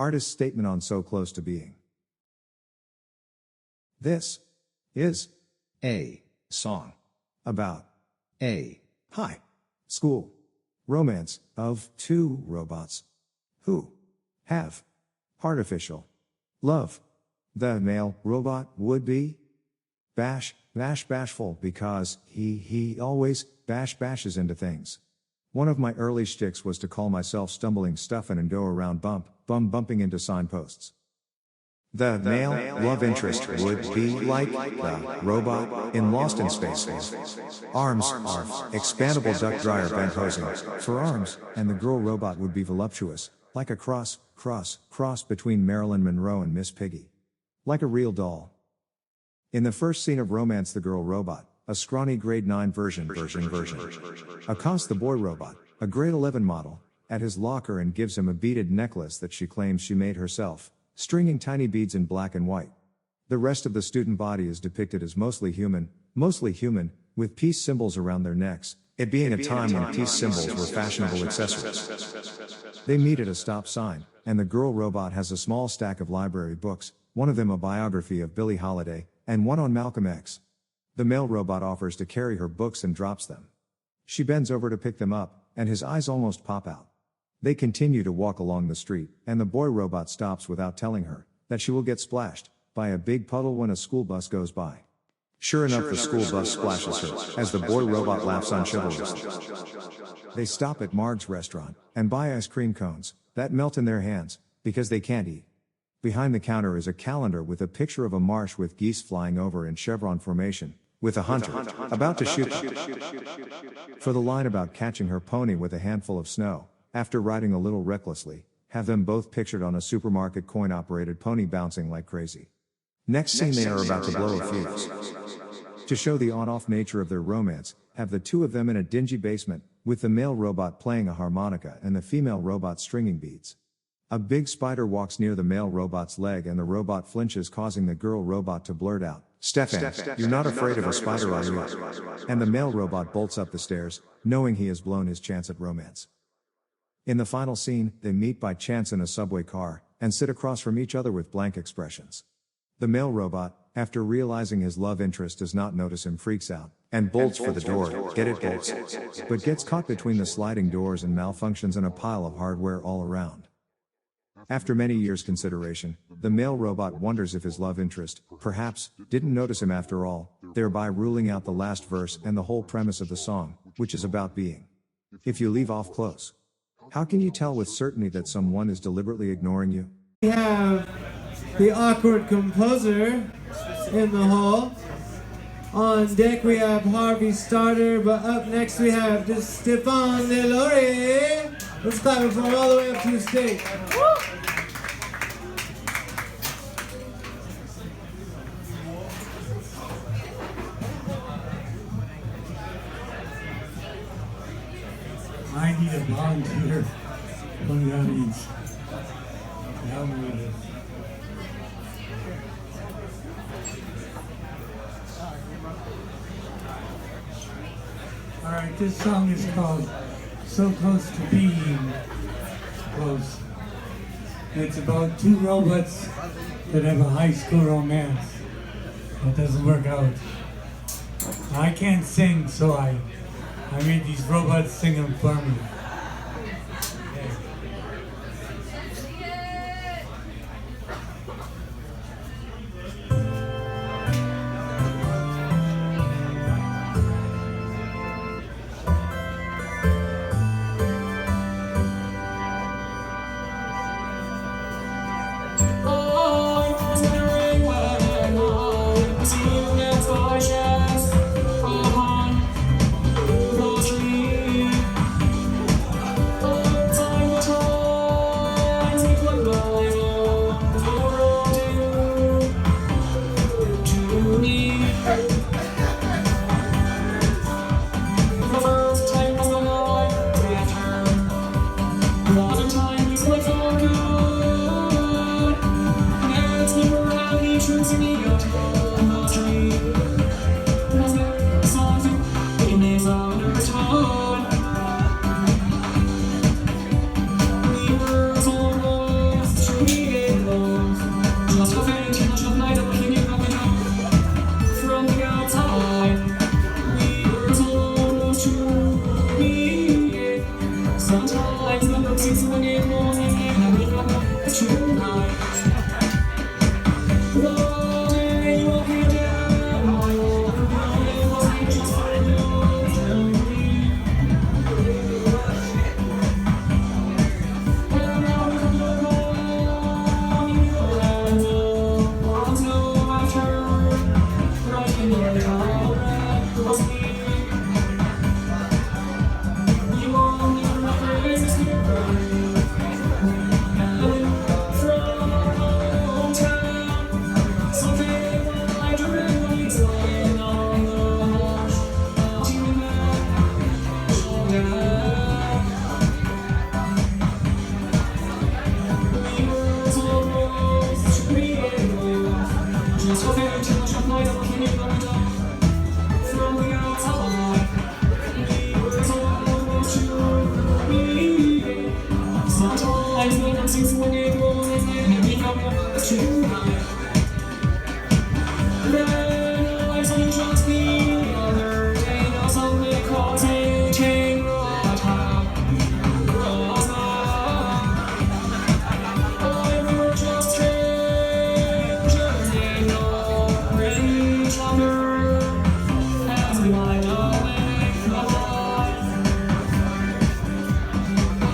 Artist's statement on So Close to Being. This is a song about a high school romance of two robots who have heartificial love. The male robot would be bashful because he always bashes into things. One of my early shticks was to call myself stumbling stuffin' and go around bumping into signposts. The male love interest would be like the robot in Lost in Space. Arms are expandable duct dryer vent hosing for arms, and the girl robot would be voluptuous, like a cross between Marilyn Monroe and Miss Piggy. Like a real doll. In the first scene of Romance, the girl robot, a scrawny grade 9 version, accosts the boy robot, a grade 11 model, at his locker and gives him a beaded necklace that she claims she made herself, stringing tiny beads in black and white. The rest of the student body is depicted as mostly human, with peace symbols around their necks, it being a time when peace symbols were fashionable accessories. They meet at a stop sign, and the girl robot has a small stack of library books, one of them a biography of Billie Holiday, and one on Malcolm X. The male robot offers to carry her books and drops them. She bends over to pick them up, and his eyes almost pop out. They continue to walk along the street, and the boy robot stops without telling her that she will get splashed by a big puddle when a school bus goes by. Sure enough, the school bus splashes her, as the boy robot laughs unchivalrously. They stop at Marg's restaurant, and buy ice cream cones, that melt in their hands, because they can't eat. Behind the counter is a calendar with a picture of a marsh with geese flying over in chevron formation, with a hunter about to shoot them. For the line about catching her pony with a handful of snow, after riding a little recklessly, have them both pictured on a supermarket coin-operated pony bouncing like crazy. Next scene, they are about to blow a fuse. To show the on-off nature of their romance, have the two of them in a dingy basement, with the male robot playing a harmonica and the female robot stringing beads. A big spider walks near the male robot's leg and the robot flinches, causing the girl robot to blurt out, "Stefan, you're not afraid of a spider, are you?" And the male robot bolts up the stairs, knowing he has blown his chance at romance. In the final scene, they meet by chance in a subway car, and sit across from each other with blank expressions. The male robot, after realizing his love interest does not notice him, freaks out, and bolts for the door, get it bolts, but gets caught between the sliding doors and malfunctions in a pile of hardware all around. After many years' consideration, the male robot wonders if his love interest, perhaps, didn't notice him after all, thereby ruling out the last verse and the whole premise of the song, which is about being. If you leave off close, how can you tell with certainty that someone is deliberately ignoring you? We have the awkward composer in the hall. On deck we have Harvey Starter, but up next we have Stefan Delore. Let's clap it from all the way up to the stage. I need a volunteer from the audience to help me with this. Alright, this song is called So Close to Being Close. It's about two robots that have a high school romance that doesn't work out. I can't sing, so I made these robots sing them for me. From the outside, we were told to be. Sometimes we don't see when it goes and we come up tonight. Then I told just the other day, now something caught a chain of time. I were just strangers in your each other as we lie awake from life.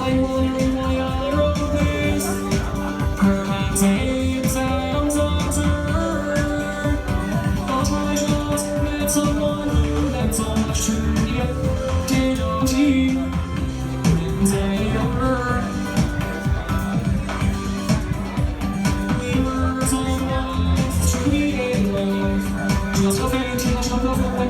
I'm wondering why I wrote this. Perhaps it sounds absurd, but I just met someone who meant so much to me. Didn't even say a word. We were so close to being loved. Just a faint touch of love.